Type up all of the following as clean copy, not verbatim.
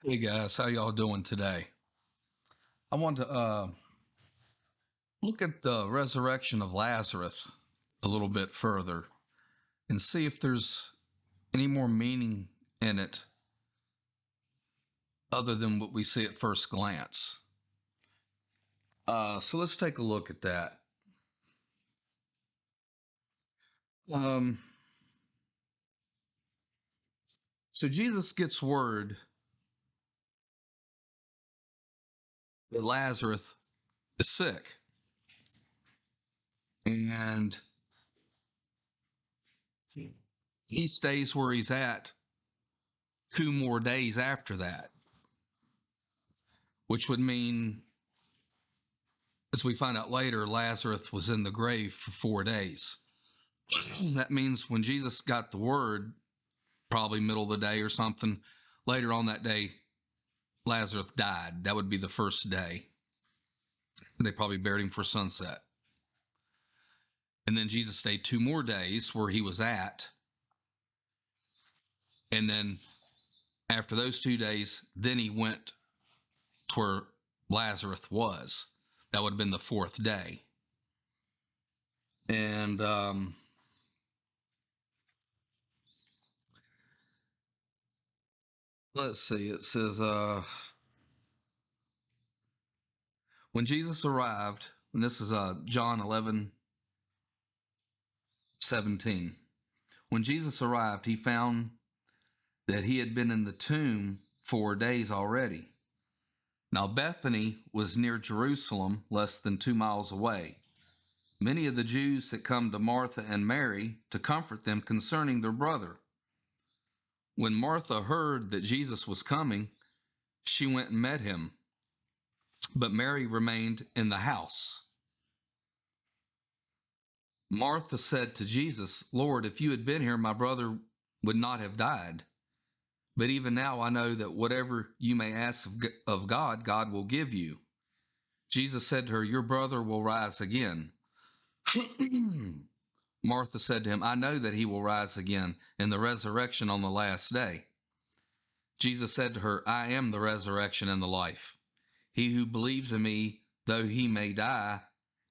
Hey guys, how y'all doing today? I want to look at the resurrection of Lazarus a little bit further and see if there's any more meaning in it other than what we see at first glance. So let's take a look at that. Um, so Jesus gets word that Lazarus is sick, and he stays where he's at 2 more days after that, which would mean, as we find out later, Lazarus was in the grave for 4 days. That means when Jesus got the word, probably middle of the day or something, later on that day, Lazarus died. That would be the first day. They probably buried him for sunset. And then Jesus stayed 2 more days where he was at. And then after those 2 days, then he went to where Lazarus was. That would have been the fourth day. And let's see, it says, when Jesus arrived, and this is John 11:17. When Jesus arrived, he found that he had been in the tomb 4 days already. Now Bethany was near Jerusalem, less than 2 miles away. Many of the Jews had come to Martha and Mary to comfort them concerning their brother. When Martha heard that Jesus was coming, she went and met him, but Mary remained in the house. Martha said to Jesus, "Lord, if you had been here, my brother would not have died. But even now I know that whatever you may ask of God, God will give you." Jesus said to her, "Your brother will rise again." Martha said to him, "I know that he will rise again in the resurrection on the last day." Jesus said to her, "I am the resurrection and the life. He who believes in me, though he may die,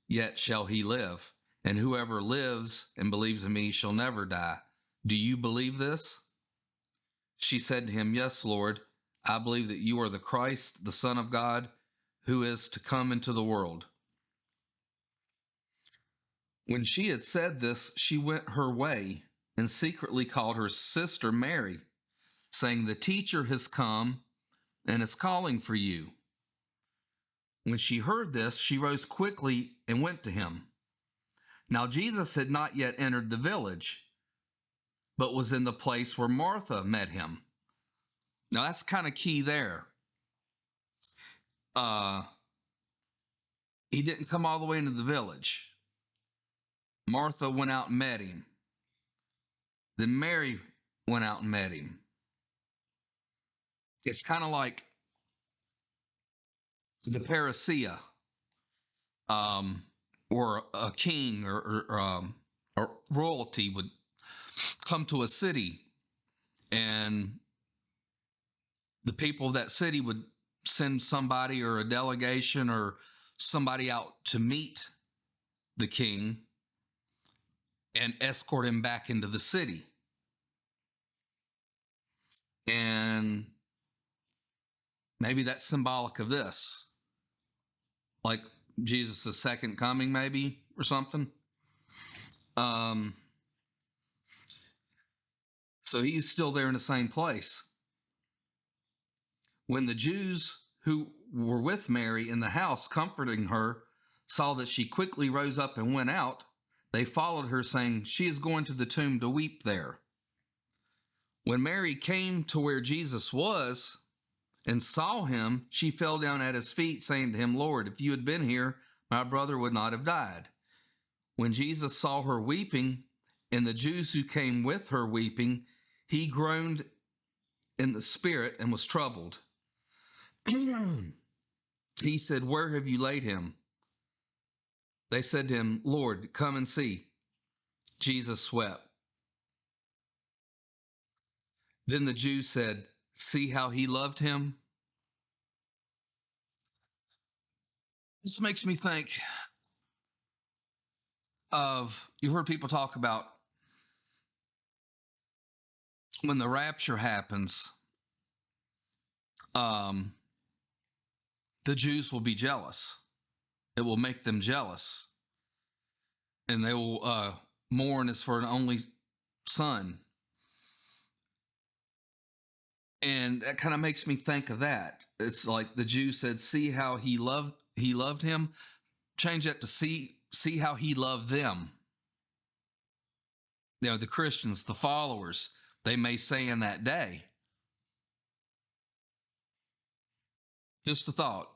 yet shall he live. And whoever lives and believes in me shall never die. Do you believe this?" She said to him, "Yes, Lord, I believe that you are the Christ, the Son of God, who is to come into the world." When she had said this, she went her way and secretly called her sister Mary, saying, "The teacher has come and is calling for you." When she heard this, she rose quickly and went to him. Now Jesus had not yet entered the village, but was in the place where Martha met him. Now that's kind of key there. He didn't come all the way into the village. Martha went out and met him. Then Mary went out and met him. It's kind of like the parousia, or a king or royalty would come to a city, and the people of that city would send somebody or a delegation or somebody out to meet the king and escort him back into the city. And maybe that's symbolic of this, like Jesus' second coming, maybe, or something. So he's still there in the same place. When the Jews who were with Mary in the house comforting her saw that she quickly rose up and went out, they followed her, saying, "She is going to the tomb to weep there." When Mary came to where Jesus was and saw him, she fell down at his feet, saying to him, "Lord, if you had been here, my brother would not have died." When Jesus saw her weeping, and the Jews who came with her weeping, he groaned in the spirit and was troubled. He said, "Where have you laid him?" They said to him, "Lord, come and see." Jesus wept. Then the Jews said, "See how he loved him?" This makes me think of, you've heard people talk about when the rapture happens, um, the Jews will be jealous. It will make them jealous. And they will mourn as for an only son. And that kind of makes me think of that. It's like the Jew said, see how he loved him. Change that to see how he loved them. You know, the Christians, the followers, they may say in that day. Just a thought.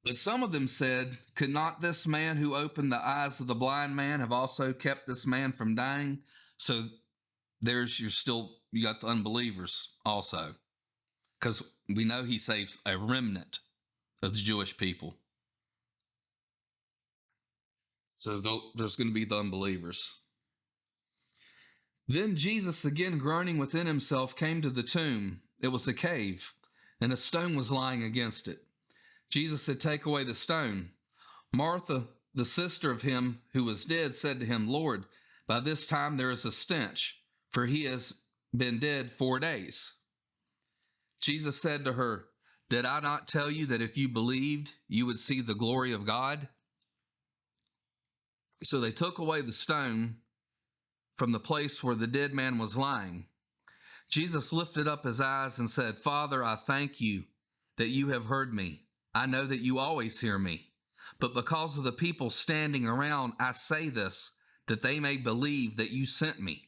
But some of them said, could not this man who opened the eyes of the blind man have also kept this man from dying? So you got the unbelievers also. Because we know he saves a remnant of the Jewish people. So there's going to be the unbelievers. Then Jesus, again groaning within himself, came to the tomb. It was a cave, and a stone was lying against it. Jesus said, take away the stone. Martha, the sister of him who was dead, said to him, Lord, by this time there is a stench, for he has been dead 4 days. Jesus said to her, did I not tell you that if you believed, you would see the glory of God? So they took away the stone from the place where the dead man was lying. Jesus lifted up his eyes and said, Father, I thank you that you have heard me. I know that you always hear me. But because of the people standing around, I say this, that they may believe that you sent me.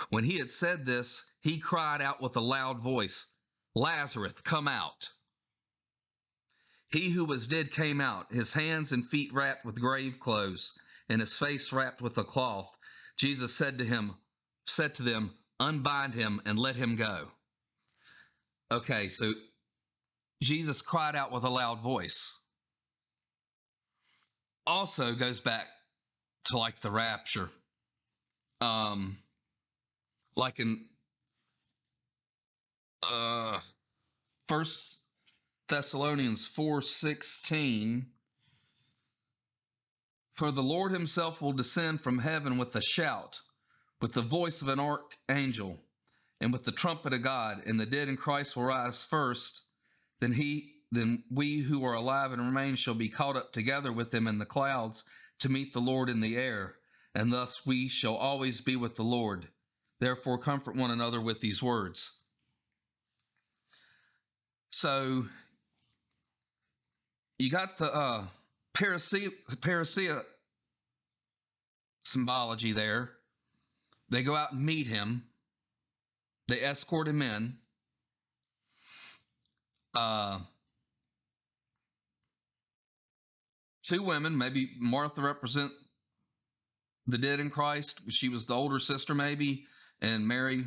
When he had said this, he cried out with a loud voice, Lazarus, come out. He who was dead came out, his hands and feet wrapped with grave clothes, and his face wrapped with a cloth. Jesus said to them, unbind him and let him go. Okay, so Jesus cried out with a loud voice. Also goes back to like the rapture. Like in First Thessalonians 4:16. For the Lord himself will descend from heaven with a shout, with the voice of an archangel, and with the trumpet of God, and the dead in Christ will rise first. Then we who are alive and remain shall be caught up together with them in the clouds to meet the Lord in the air, and thus we shall always be with the Lord. Therefore comfort one another with these words. So you got the parousia symbology there. They go out and meet him. They escort him in. Two women, maybe Martha represent the dead in Christ. She was the older sister maybe, and Mary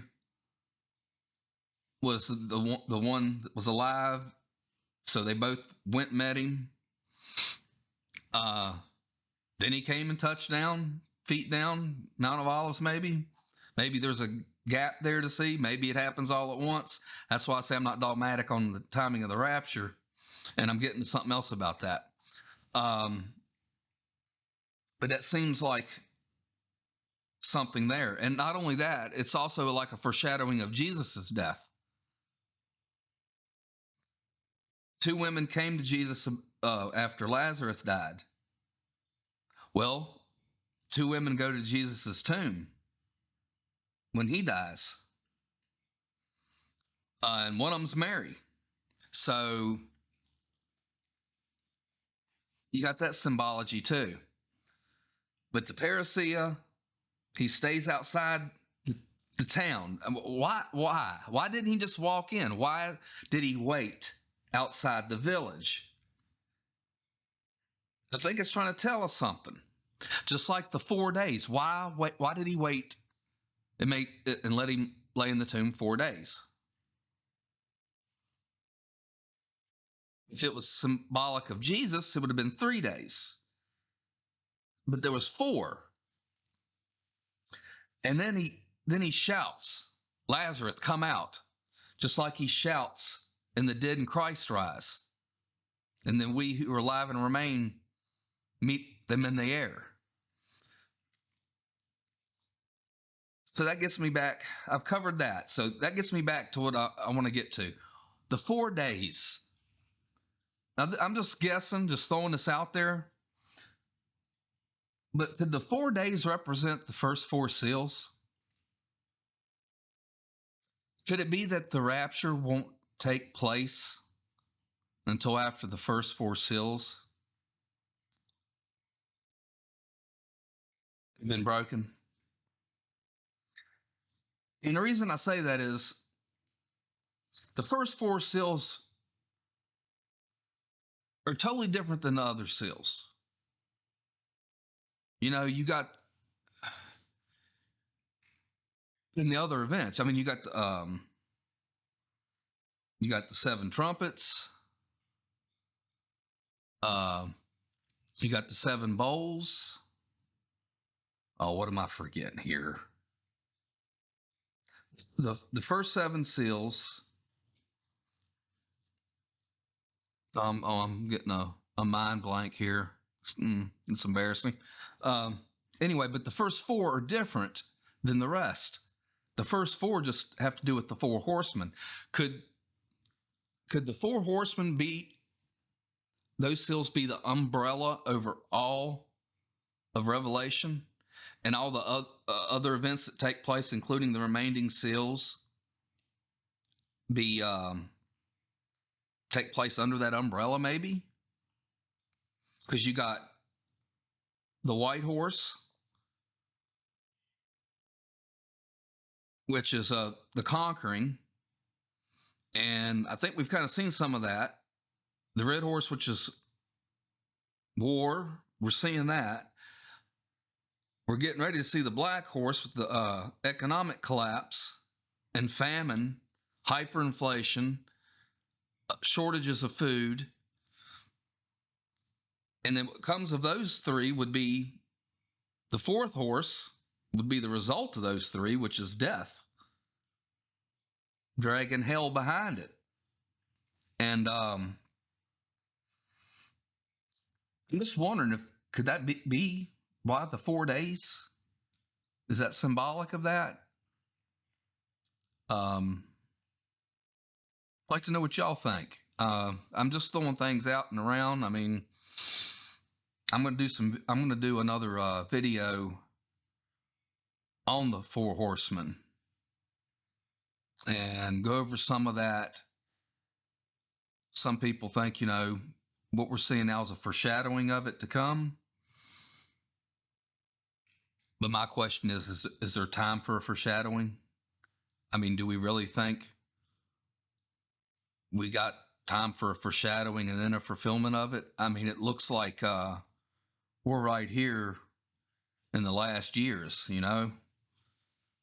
was the one that was alive. So they both went and met him. Then he came and touched down, feet down, Mount of Olives maybe. Maybe there's a gap there to see. Maybe it happens all at once. That's why I say I'm not dogmatic on the timing of the rapture. And I'm getting to something else about that. But that seems like something there. And not only that, it's also like a foreshadowing of Jesus's death. Two women came to Jesus after Lazarus died. Well, two women go to Jesus's tomb when he dies. And one of them's Mary. So you got that symbology too. But the parousia, he stays outside the town. Why didn't he just walk in? Why did he wait outside the village? I think it's trying to tell us something. Just like the 4 days. Why did he wait and let him lay in the tomb 4 days? If it was symbolic of Jesus, it would have been 3 days. But there was 4. And then he shouts, Lazarus, come out. Just like he shouts in the dead in Christ rise. And then we who are alive and remain meet them in the air. So that gets me back. I've covered that. So that gets me back to what I want to get to. The 4 days. Now, I'm just guessing, just throwing this out there. But could the 4 days represent the first 4 seals? Could it be that the rapture won't take place until after the first 4 seals have been broken? And the reason I say that is the first 4 seals are totally different than the other seals. You know, you got in the other events. I mean, you got the 7 trumpets. You got the 7 bowls. Oh, what am I forgetting here? The first 7 seals. I'm getting a mind blank here. It's embarrassing. Anyway, but the first 4 are different than the rest. The first 4 just have to do with the 4 horsemen. Could the 4 horsemen be, those seals be the umbrella over all of Revelation and all the other events that take place, including the remaining seals, be take place under that umbrella maybe? Because you got the white horse, which is the conquering, and I think we've kind of seen some of that. The red horse, which is war, we're seeing that. We're getting ready to see the black horse with the economic collapse and famine, hyperinflation, shortages of food. And then what comes of those 3 would be the 4th horse, would be the result of those 3, which is death, dragging hell behind it. And I'm just wondering if could that be why the 4 days? Is that symbolic of that? I'd like to know what y'all think. I'm just throwing things out and around. I mean, I'm going to do another video on the 4 horsemen and go over some of that. Some people think, you know, what we're seeing now is a foreshadowing of it to come. But my question is there time for a foreshadowing? I mean, do we really think we got time for a foreshadowing and then a fulfillment of it? I mean, it looks like we're right here in the last years, you know?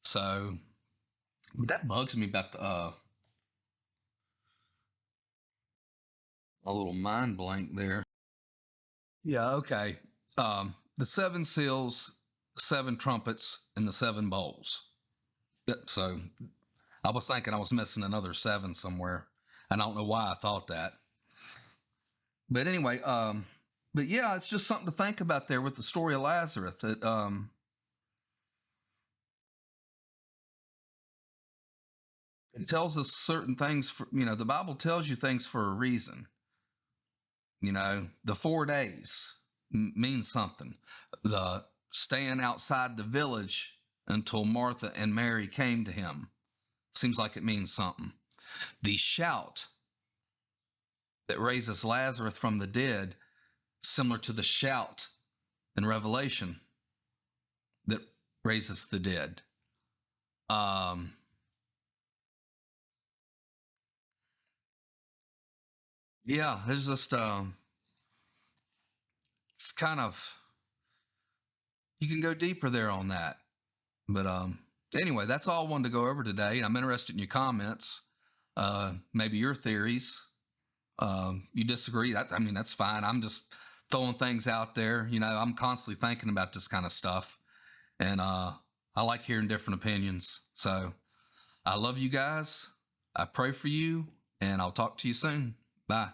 So that bugs me about the a little mind blank there. Yeah, okay. The 7 seals, 7 trumpets, and the 7 bowls. So I was thinking I was missing another 7 somewhere. I don't know why I thought that. But anyway, but yeah, it's just something to think about there with the story of Lazarus. That it tells us certain things for, you know, the Bible tells you things for a reason. You know, the 4 days means something. The staying outside the village until Martha and Mary came to him seems like it means something. The shout that raises Lazarus from the dead, similar to the shout in Revelation that raises the dead. Yeah, there's just it's kind of, you can go deeper there on that. But anyway, that's all I wanted to go over today. I'm interested in your comments, maybe your theories. You disagree, I mean, that's fine. I'm just throwing things out there. You know, I'm constantly thinking about this kind of stuff, and I like hearing different opinions. So I love you guys. I pray for you, and I'll talk to you soon. Bye.